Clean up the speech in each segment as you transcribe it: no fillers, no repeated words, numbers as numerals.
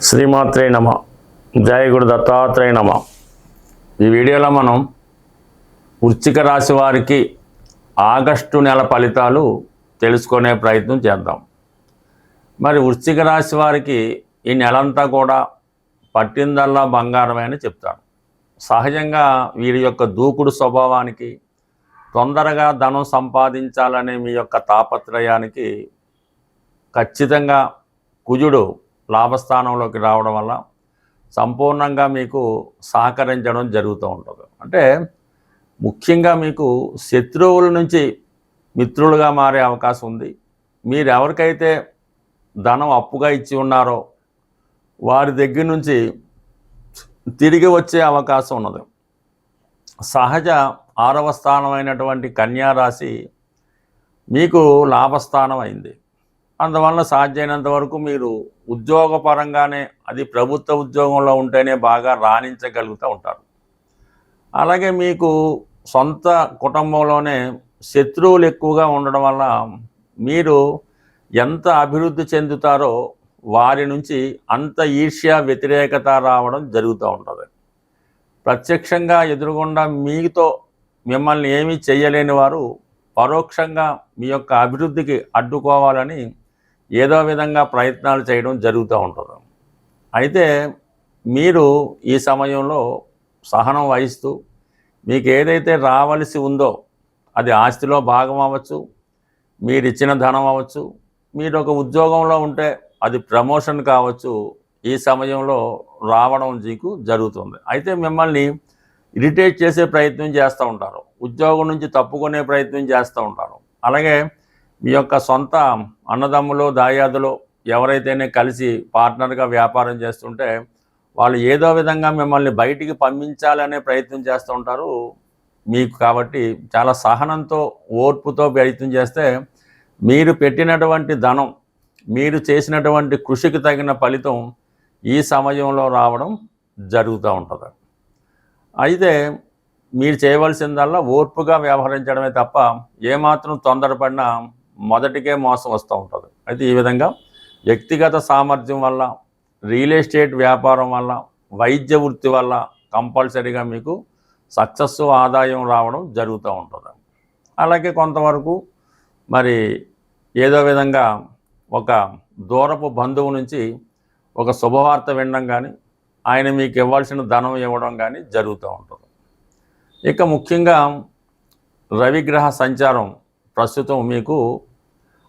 శ్రీమాత్రే నమ. జయ గురు దత్తాత్రేయ నమ. ఈ వీడియోలో మనం వృశ్చిక రాశి వారికి ఆగస్టు నెల ఫలితాలు తెలుసుకునే ప్రయత్నం చేద్దాం. మరి వృశ్చిక రాశి వారికి ఈ నెలంతా కూడా పట్టిందల్లా బంగారమే అని చెప్తాను. సహజంగా వీరి యొక్క దూకుడు స్వభావానికి, తొందరగా ధనం సంపాదించాలనే మీ యొక్క తాపత్రయానికి ఖచ్చితంగా కుజుడు లాభస్థానంలోకి రావడం వల్ల సంపూర్ణంగా మీకు సహకరించడం జరుగుతూ ఉంటుంది. అంటే ముఖ్యంగా మీకు శత్రువుల నుంచి మిత్రులుగా మారే అవకాశం ఉంది. మీరు ఎవరికైతే ధనం అప్పుగా ఇచ్చి ఉన్నారో వారి దగ్గర నుంచి తిరిగి వచ్చే అవకాశం ఉన్నది. సహజ 6వ స్థానమైనటువంటి కన్యా రాశి మీకు లాభస్థానం అయింది. అందువల్ల సాధ్యమైనంత వరకు మీరు ఉద్యోగపరంగానే, అది ప్రభుత్వ ఉద్యోగంలో ఉంటేనే బాగా రాణించగలుగుతూ ఉంటారు. అలాగే మీకు సొంత కుటుంబంలోనే శత్రువులు ఎక్కువగా ఉండడం వల్ల మీరు ఎంత అభివృద్ధి చెందుతారో వారి నుంచి అంత ఈర్ష్య, వ్యతిరేకత రావడం జరుగుతూ ఉంటుంది. ప్రత్యక్షంగా ఎదురుగుండా మీతో మిమ్మల్ని ఏమీ చేయలేని వారు పరోక్షంగా మీ యొక్క అభివృద్ధికి అడ్డుకోవాలని ఏదో విధంగా ప్రయత్నాలు చేయడం జరుగుతూ ఉంటుంది. అయితే మీరు ఈ సమయంలో సహనం వహిస్తూ మీకు ఏదైతే రావలసి ఉందో, అది ఆస్తిలో భాగం అవ్వచ్చు, మీరు ఇచ్చిన ధనం అవ్వచ్చు, మీరు ఒక ఉద్యోగంలో ఉంటే అది ప్రమోషన్ కావచ్చు, ఈ సమయంలో రావడం మీకు జరుగుతుంది. అయితే మిమ్మల్ని ఇరిటేట్ చేసే ప్రయత్నం చేస్తూ ఉంటారు, ఉద్యోగం నుంచి తప్పుకునే ప్రయత్నం చేస్తూ ఉంటారు. అలాగే మీ యొక్క సొంత అన్నదమ్ములు, దాయాదులు ఎవరైతేనే కలిసి పార్ట్నర్గా వ్యాపారం చేస్తుంటే వాళ్ళు ఏదో విధంగా మిమ్మల్ని బయటికి పంపించాలనే ప్రయత్నం చేస్తూ ఉంటారు మీకు. కాబట్టి చాలా సహనంతో, ఓర్పుతో ప్రయత్నం చేస్తే మీరు పెట్టినటువంటి ధనం, మీరు చేసినటువంటి కృషికి తగిన ఫలితం ఈ సమయంలో రావడం జరుగుతూ ఉంటుంది. అయితే మీరు చేయవలసిందల్లా ఓర్పుగా వ్యవహరించడమే తప్ప ఏమాత్రం తొందరపడినా మొదటికే మోసం వస్తూ ఉంటుంది. అయితే ఈ విధంగా వ్యక్తిగత సామర్థ్యం వల్ల, రియల్ ఎస్టేట్ వ్యాపారం వల్ల, వైద్య వృత్తి వల్ల కంపల్సరీగా మీకు సక్సెస్, ఆదాయం రావడం జరుగుతూ ఉంటుంది. అలాగే కొంతవరకు మరి ఏదో విధంగా ఒక దూరపు బంధువు నుంచి ఒక శుభవార్త వినడం కానీ, ఆయన మీకు ఇవ్వాల్సిన ధనం ఇవ్వడం కానీ జరుగుతూ ఉంటుంది. ఇక ముఖ్యంగా రవిగ్రహ సంచారం ప్రస్తుతం మీకు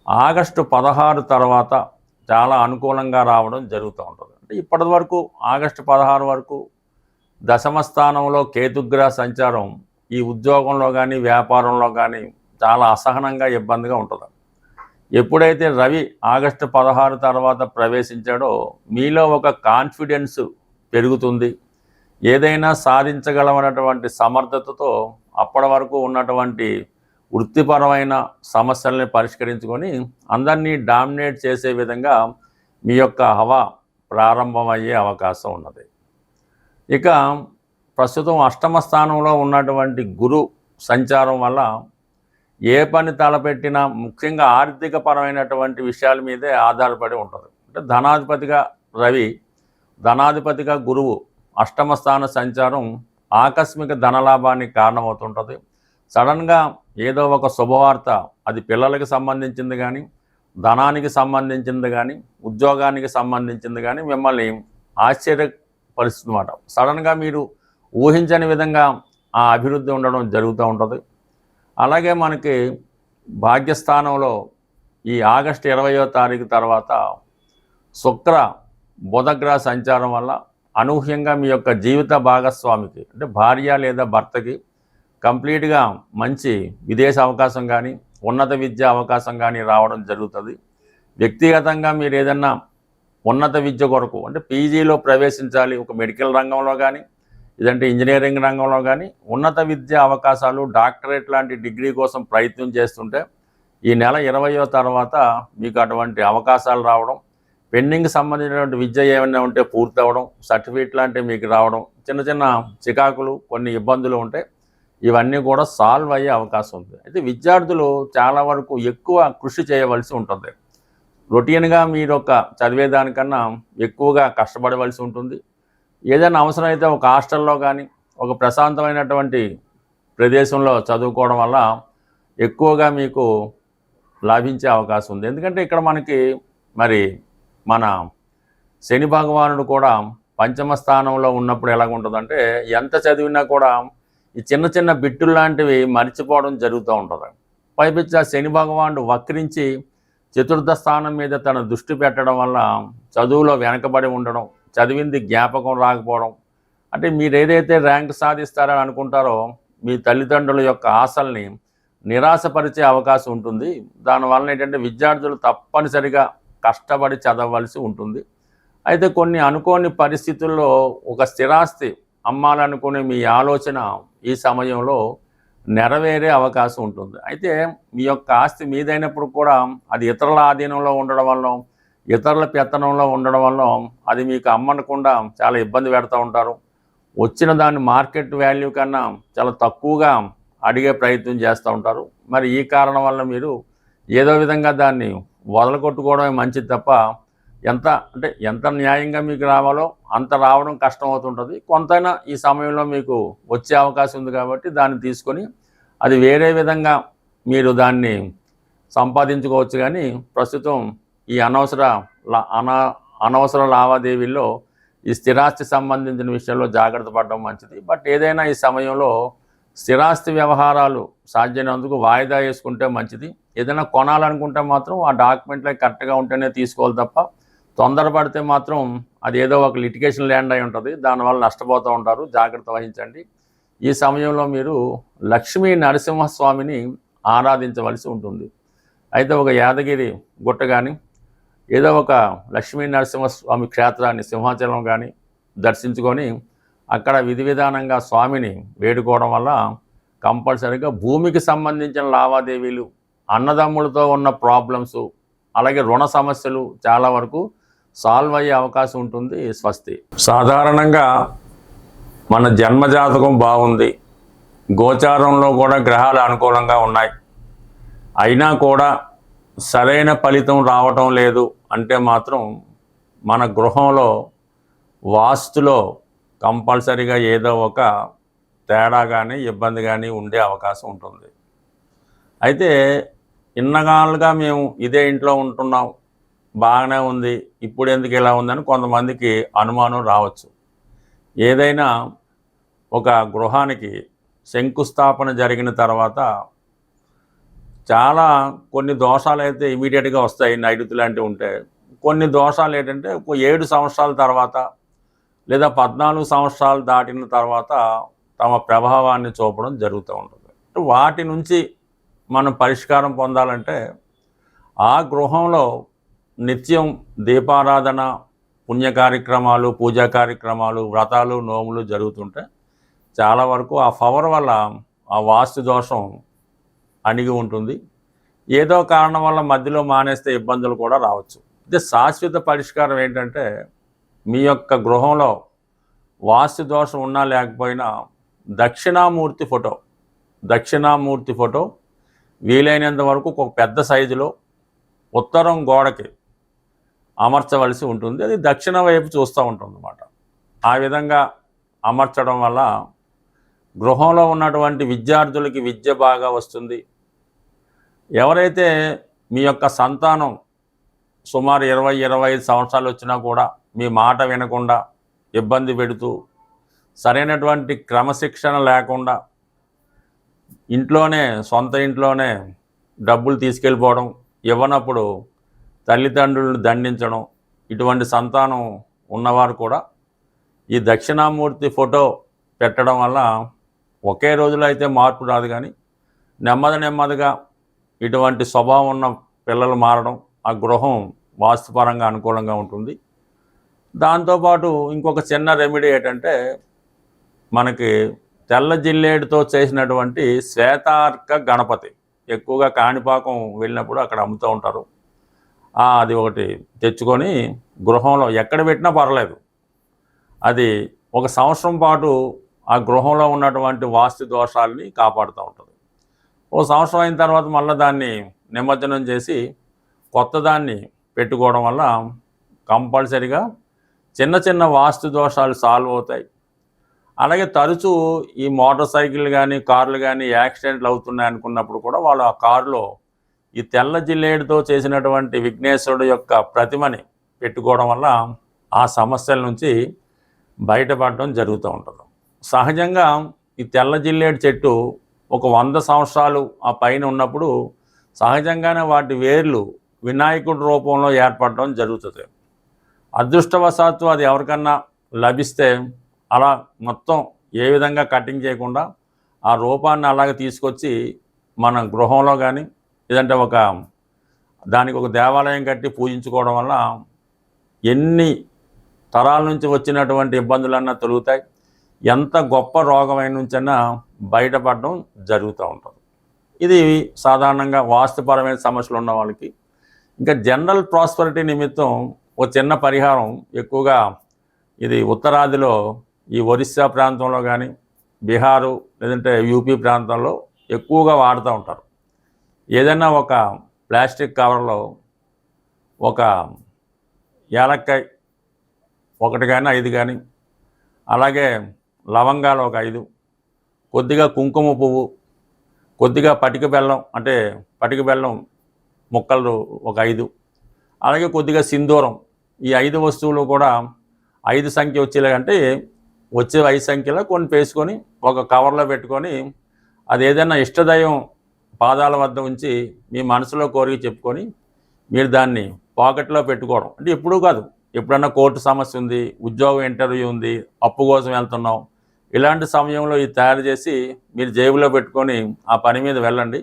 ఆగస్టు 16 తర్వాత చాలా అనుకూలంగా రావడం జరుగుతూ ఉంటుంది. అంటే ఇప్పటి వరకు ఆగస్టు 16 వరకు దశమ స్థానంలో కేతుగ్రహ సంచారం ఈ ఉద్యోగంలో కానీ, వ్యాపారంలో కానీ చాలా అసహనంగా, ఇబ్బందిగా ఉంటుంది. ఎప్పుడైతే రవి ఆగస్టు 16 తర్వాత ప్రవేశించాడో మీలో ఒక కాన్ఫిడెన్స్ పెరుగుతుంది. ఏదైనా సాధించగలమన్నటువంటి సమర్థతతో అప్పటి వరకు ఉన్నటువంటి వృత్తిపరమైన సమస్యల్ని పరిష్కరించుకొని అందరినీ డామినేట్ చేసే విధంగా మీ యొక్క హవా ప్రారంభమయ్యే అవకాశం ఉన్నది. ఇక ప్రస్తుతం 8వ స్థానంలో ఉన్నటువంటి గురు సంచారం వల్ల ఏ పని తలపెట్టినా ముఖ్యంగా ఆర్థిక పరమైనటువంటి విషయాల మీదే ఆధారపడి ఉంటుంది. అంటే ధనాధిపతిగా రవి, ధనాధిపతిగా గురువు 8వ స్థాన సంచారం ఆకస్మిక ధనలాభానికి కారణమవుతుంటుంది. సడన్గా ఏదో ఒక శుభవార్త, అది పిల్లలకి సంబంధించింది కానీ, ధనానికి సంబంధించింది కానీ, ఉద్యోగానికి సంబంధించింది కానీ మిమ్మల్ని ఆశ్చర్యపరుస్తుంది అన్నమాట. సడన్గా మీరు ఊహించని విధంగా ఆ అభివృద్ధి ఉండడం జరుగుతూ ఉంటుంది. అలాగే మనకి భాగ్యస్థానంలో ఈ ఆగస్టు 20వ తారీఖు తర్వాత శుక్ర బుధగ్రహ సంచారం వల్ల అనూహ్యంగా మీ యొక్క జీవిత భాగస్వామికి, అంటే భార్య లేదా భర్తకి కంప్లీట్గా మంచి విదేశ అవకాశం కానీ, ఉన్నత విద్య అవకాశం కానీ రావడం జరుగుతుంది. వ్యక్తిగతంగా మీరు ఏదన్నా ఉన్నత విద్య కొరకు, అంటే పీజీలో ప్రవేశించాలి, ఒక మెడికల్ రంగంలో కానీ, ఇదంటే ఇంజనీరింగ్ రంగంలో కానీ ఉన్నత విద్య అవకాశాలు, డాక్టరేట్ లాంటి డిగ్రీ కోసం ప్రయత్నం చేస్తుంటే ఈ నెల 20వ తర్వాత మీకు అటువంటి అవకాశాలు రావడం, పెండింగ్ సంబంధించినటువంటి విద్య ఏమైనా ఉంటే పూర్తి అవ్వడం, సర్టిఫికేట్ లాంటివి మీకు రావడం, చిన్న చిన్న చికాకులు, కొన్ని ఇబ్బందులు ఉంటే ఇవన్నీ కూడా సాల్వ్ అయ్యే అవకాశం ఉంది. అయితే విద్యార్థులు చాలా వరకు ఎక్కువ కృషి చేయవలసి ఉంటుంది. రొటీన్గా మీరు ఒక చదివేదానికన్నా ఎక్కువగా కష్టపడవలసి ఉంటుంది. ఏదైనా అవసరమైతే ఒక హాస్టల్లో కానీ ఒక ప్రశాంతమైనటువంటి ప్రదేశంలో చదువుకోవడం వల్ల ఎక్కువగా మీకు లాభించే అవకాశం ఉంది. ఎందుకంటే ఇక్కడ మనకి మరి మన శని భగవానుడు కూడా పంచమ స్థానంలో ఉన్నప్పుడు ఎలాగుంటుందంటే ఎంత చదివినా కూడా ఈ చిన్న చిన్న బిట్టులు లాంటివి మర్చిపోవడం జరుగుతూ ఉంటుంది. పైపించి ఆ శని భగవానుడు వక్రించి చతుర్థ స్థానం మీద తన దృష్టి పెట్టడం వల్ల చదువులో వెనకబడి ఉండడం, చదివింది జ్ఞాపకం రాకపోవడం, అంటే మీరు ఏదైతే ర్యాంక్ సాధిస్తారని అనుకుంటారో మీ తల్లిదండ్రుల యొక్క ఆశల్ని నిరాశపరిచే అవకాశం ఉంటుంది. దానివల్ల ఏంటంటే విద్యార్థులు తప్పనిసరిగా కష్టపడి చదవవలసి ఉంటుంది. అయితే కొన్ని అనుకోని పరిస్థితుల్లో ఒక స్థిరాస్తి అమ్మాలనుకునే మీ ఆలోచన ఈ సమయంలో నెరవేరే అవకాశం ఉంటుంది. అయితే మీ యొక్క ఆస్తి మీదైనప్పుడు కూడా అది ఇతరుల ఆధీనంలో ఉండడం వల్ల, ఇతరుల పెత్తనంలో ఉండడం వల్ల అది మీకు అమ్మనకుండా చాలా ఇబ్బంది పెడతా ఉంటారు. వచ్చిన దాన్ని మార్కెట్ వాల్యూ కన్నా చాలా తక్కువగా అడిగే ప్రయత్నం చేస్తూ ఉంటారు. మరి ఈ కారణం వల్ల మీరు ఏదో విధంగా దాన్ని వదలగొట్టుకోవడమే మంచిది తప్ప ఎంత న్యాయంగా మీకు రావాలో అంత రావడం కష్టం అవుతుంటుంది. కొంతైనా ఈ సమయంలో మీకు వచ్చే అవకాశం ఉంది కాబట్టి దాన్ని తీసుకొని అది వేరే విధంగా మీరు దాన్ని సంపాదించుకోవచ్చు. కానీ ప్రస్తుతం ఈ అనవసర లావాదేవీల్లో ఈ స్థిరాస్తి సంబంధించిన విషయంలో జాగ్రత్త పడడం మంచిది. బట్ ఏదైనా ఈ సమయంలో స్థిరాస్తి వ్యవహారాలు సాధ్యమైనందుకు వాయిదా వేసుకుంటే మంచిది. ఏదైనా కొనాలనుకుంటే మాత్రం ఆ డాక్యుమెంట్లు కరెక్ట్గా ఉంటేనే తీసుకోవాలి తప్ప తొందరపడితే మాత్రం అది ఏదో ఒక లిటిగేషన్ ల్యాండ్ అయి ఉంటుంది, దానివల్ల నష్టపోతూ ఉంటారు. జాగ్రత్త వహించండి. ఈ సమయంలో మీరు లక్ష్మీ నరసింహస్వామిని ఆరాధించవలసి ఉంటుంది. అయితే ఒక యాదగిరి గుట్ట కానీ ఏదో ఒక లక్ష్మీ నరసింహస్వామి క్షేత్రాన్ని సింహాచలం కానీ దర్శించుకొని అక్కడ విధి విధానంగా స్వామిని వేడుకోవడం వల్ల కంపల్సరీగా భూమికి సంబంధించిన లావాదేవీలు, అన్నదమ్ములతో ఉన్న ప్రాబ్లమ్స్, అలాగే రుణ సమస్యలు చాలా వరకు సాల్వ్ అయ్యే అవకాశం ఉంటుంది. స్వస్తి. సాధారణంగా మన జన్మజాతకం బాగుంది, గోచారంలో కూడా గ్రహాలు అనుకూలంగా ఉన్నాయి, అయినా కూడా సరైన ఫలితం రావటం లేదు అంటే మాత్రం మన గృహంలో వాస్తులో కంపల్సరీగా ఏదో ఒక తేడా కానీ ఇబ్బంది కానీ ఉండే అవకాశం ఉంటుంది. అయితే ఇన్నగాళ్ళుగా మేము ఇదే ఇంట్లో ఉంటున్నాం, బాగానే ఉంది, ఇప్పుడు ఎందుకు ఇలా ఉందని కొంతమందికి అనుమానం రావచ్చు. ఏదైనా ఒక గృహానికి శంకుస్థాపన జరిగిన తర్వాత చాలా కొన్ని దోషాలు అయితే ఇమీడియట్గా వస్తాయి, నైరుతి లాంటివి ఉంటే. కొన్ని దోషాలు ఏంటంటే 7 సంవత్సరాల తర్వాత లేదా 14 సంవత్సరాలు దాటిన తర్వాత తమ ప్రభావాన్ని చూపడం జరుగుతూ ఉంటుంది. వాటి నుంచి మనం పరిష్కారం పొందాలంటే ఆ గృహంలో నిత్యం దీపారాధన, పుణ్య కార్యక్రమాలు, పూజా కార్యక్రమాలు, వ్రతాలు, నోములు జరుగుతుంటే చాలా వరకు ఆ పవర్ వల్ల ఆ వాస్తు దోషం అణిగి ఉంటుంది. ఏదో కారణం వల్ల మధ్యలో మానేస్తే ఇబ్బందులు కూడా రావచ్చు. అయితే శాశ్వత పరిష్కారం ఏంటంటే మీ యొక్క గృహంలో వాస్తు దోషం ఉన్నా లేకపోయినా దక్షిణామూర్తి ఫోటో వీలైనంత వరకు ఒక పెద్ద సైజులో ఉత్తరం గోడకి అమర్చవలసి ఉంటుంది. అది దక్షిణ వైపు చూస్తూ ఉంటుంది అన్నమాట. ఆ విధంగా అమర్చడం వల్ల గృహంలో ఉన్నటువంటి విద్యార్థులకి విద్య బాగా వస్తుంది. ఎవరైతే మీ యొక్క సంతానం సుమారు 20-25 సంవత్సరాలు వచ్చినా కూడా మీ మాట వినకుండా ఇబ్బంది పెడుతూ సరైనటువంటి క్రమశిక్షణ లేకుండా సొంత ఇంట్లోనే డబ్బులు తీసుకెళ్ళిపోవడం, ఇవ్వనప్పుడు తల్లిదండ్రులను దండించడం, ఇటువంటి సంతానం ఉన్నవారు కూడా ఈ దక్షిణామూర్తి ఫోటో పెట్టడం వల్ల ఒకే రోజులో అయితే మార్పు రాదు, కానీ నెమ్మదిగా ఇటువంటి స్వభావం ఉన్న పిల్లలు మారడం, ఆ గృహం వాస్తుపరంగా అనుకూలంగా ఉంటుంది. దాంతోపాటు ఇంకొక చిన్న రెమెడీ ఏంటంటే మనకి తెల్ల జిల్లేడుతో చేసినటువంటి శ్వేతార్క గణపతి ఎక్కువగా కాణిపాకం వెళ్ళినప్పుడు అక్కడ అమ్ముతూ ఉంటారు. అది ఒకటి తెచ్చుకొని గృహంలో ఎక్కడ పెట్టినా పర్లేదు, అది 1 సంవత్సరం పాటు ఆ గృహంలో ఉన్నటువంటి వాస్తు దోషాలని కాపాడుతూ ఉంటుంది. 1 సంవత్సరం అయిన తర్వాత మళ్ళీ దాన్ని నిమజ్జనం చేసి కొత్త దాన్ని పెట్టుకోవడం వల్ల కంపల్సరిగా చిన్న చిన్న వాస్తు దోషాలు సాల్వ్ అవుతాయి. అలాగే తరచూ ఈ మోటార్ సైకిల్ కానీ కార్లు కానీ యాక్సిడెంట్లు అవుతున్నాయి అనుకున్నప్పుడు కూడా వాళ్ళు ఆ కారులో ఈ తెల్ల జిల్లేడుతో చేసినటువంటి విఘ్నేశ్వరుడు యొక్క ప్రతిమని పెట్టుకోవడం వల్ల ఆ సమస్యల నుంచి బయటపడడం జరుగుతూ ఉంటుంది. సహజంగా ఈ తెల్ల జిల్లేడు చెట్టు ఒక 100 సంవత్సరాలు ఆ పైన ఉన్నప్పుడు సహజంగానే వాటి వేర్లు వినాయకుడి రూపంలో ఏర్పడడం జరుగుతుంది. అదృష్టవశాత్తు అది ఎవరికన్నా లభిస్తే అలా మొత్తం ఏ విధంగా కటింగ్ చేయకుండా ఆ రూపాన్ని అలాగే తీసుకొచ్చి మన గృహంలో కానీ లేదంటే దానికి ఒక దేవాలయం కట్టి పూజించుకోవడం వల్ల ఎన్ని తరాల నుంచి వచ్చినటువంటి ఇబ్బందులన్నా తొలుగుతాయి. ఎంత గొప్ప రోగమైన నుంచైనా బయటపడడం జరుగుతూ ఉంటుంది. ఇది సాధారణంగా వాస్తుపరమైన సమస్యలు ఉన్న వాళ్ళకి. ఇంకా జనరల్ ప్రాస్పరిటీ నిమిత్తం ఒక చిన్న పరిహారం ఎక్కువగా ఇది ఉత్తరాదిలో ఈ ఒరిస్సా ప్రాంతంలో కానీ బీహారు లేదంటే యూపీ ప్రాంతంలో ఎక్కువగా వాడుతూ ఉంటారు. ఏదైనా ఒక ప్లాస్టిక్ కవర్లో ఒక యాలక్కాయ 1 కానీ 5 కానీ, అలాగే లవంగాలు ఒక 5, కొద్దిగా కుంకుమ పువ్వు, కొద్దిగా పటిక బెల్లం అంటే పటిక బెల్లం ముక్కలు ఒక 5, అలాగే కొద్దిగా సింధూరం. ఈ 5 వస్తువులు కూడా 5 సంఖ్య వచ్చేలాగంటే వచ్చే 5 సంఖ్యలో కొన్ని వేసుకొని ఒక కవర్లో పెట్టుకొని అది ఏదైనా ఇష్టదైవం పాదాల వద్ద ఉంచి మీ మనసులో కోరిక చెప్పుకొని మీరు దాన్ని పాకెట్లో పెట్టుకోవడం. అంటే ఎప్పుడూ కాదు, ఎప్పుడన్నా కోర్టు సమస్య ఉంది, ఉద్యోగం ఇంటర్వ్యూ ఉంది, అప్పు కోసం వెళ్తున్నాం, ఇలాంటి సమయంలో ఇది తయారు చేసి మీరు జేబులో పెట్టుకొని ఆ పని మీద వెళ్ళండి.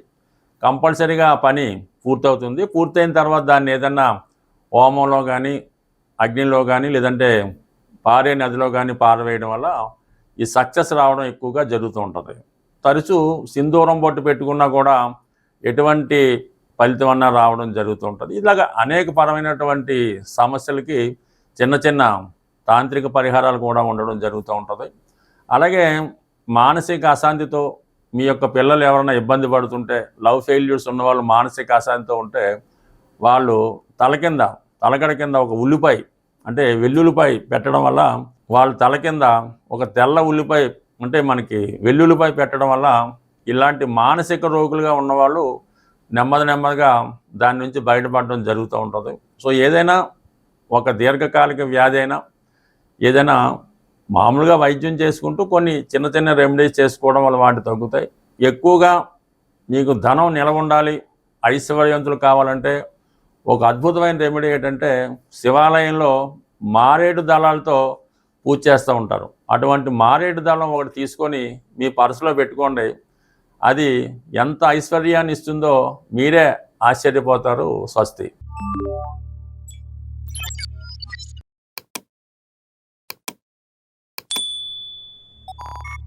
కంపల్సరీగా ఆ పని పూర్తవుతుంది. పూర్తయిన తర్వాత దాన్ని ఏదన్నా హోమంలో కానీ అగ్నిలో కానీ లేదంటే పారే నదిలో కానీ పారవేయడం వల్ల ఈ సక్సెస్ రావడం ఎక్కువగా జరుగుతూ ఉంటుంది. తరచూ సింధూరం బొట్టు పెట్టుకున్నా కూడా ఎటువంటి ఫలితం అన్నా రావడం జరుగుతూ ఉంటుంది. ఇలాగ అనేక పరమైనటువంటి సమస్యలకి చిన్న చిన్న తాంత్రిక పరిహారాలు కూడా ఉండడం జరుగుతూ ఉంటుంది. అలాగే మానసిక అశాంతితో మీ యొక్క పిల్లలు ఎవరైనా ఇబ్బంది పడుతుంటే, లవ్ ఫెయిల్యూర్స్ ఉన్నవాళ్ళు మానసిక అశాంతితో ఉంటే వాళ్ళు తలగడ కింద ఒక ఉల్లిపాయ అంటే వెల్లుల్లిపాయ పెట్టడం వల్ల వాళ్ళ తల కింద ఒక తెల్ల ఉల్లిపాయ అంటే మనకి వెల్లుల్లిపాయ పెట్టడం వల్ల ఇలాంటి మానసిక రోగులుగా ఉన్నవాళ్ళు నెమ్మదిగా దాని నుంచి బయటపడడం జరుగుతూ ఉంటుంది. సో ఏదైనా ఒక దీర్ఘకాలిక వ్యాధి అయినా ఏదైనా మామూలుగా వైద్యం చేసుకుంటూ కొన్ని చిన్న చిన్న రెమెడీస్ చేసుకోవడం వల్ల వాటి తగ్గుతాయి. ఎక్కువగా మీకు ధనం నిలవ ఉండాలి, ఐశ్వర్యవంతులు కావాలంటే ఒక అద్భుతమైన రెమెడీ ఏంటంటే శివాలయంలో మారేడు దళాలతో పూజ చేస్తూ ఉంటారు. అటువంటి మారేడు దళం ఒకటి తీసుకొని మీ పర్సులో పెట్టుకోండి. అది ఎంత ఐశ్వర్యాన్ని ఇస్తుందో మీరే ఆశ్చర్యపోతారు. స్వస్తి.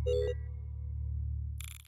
you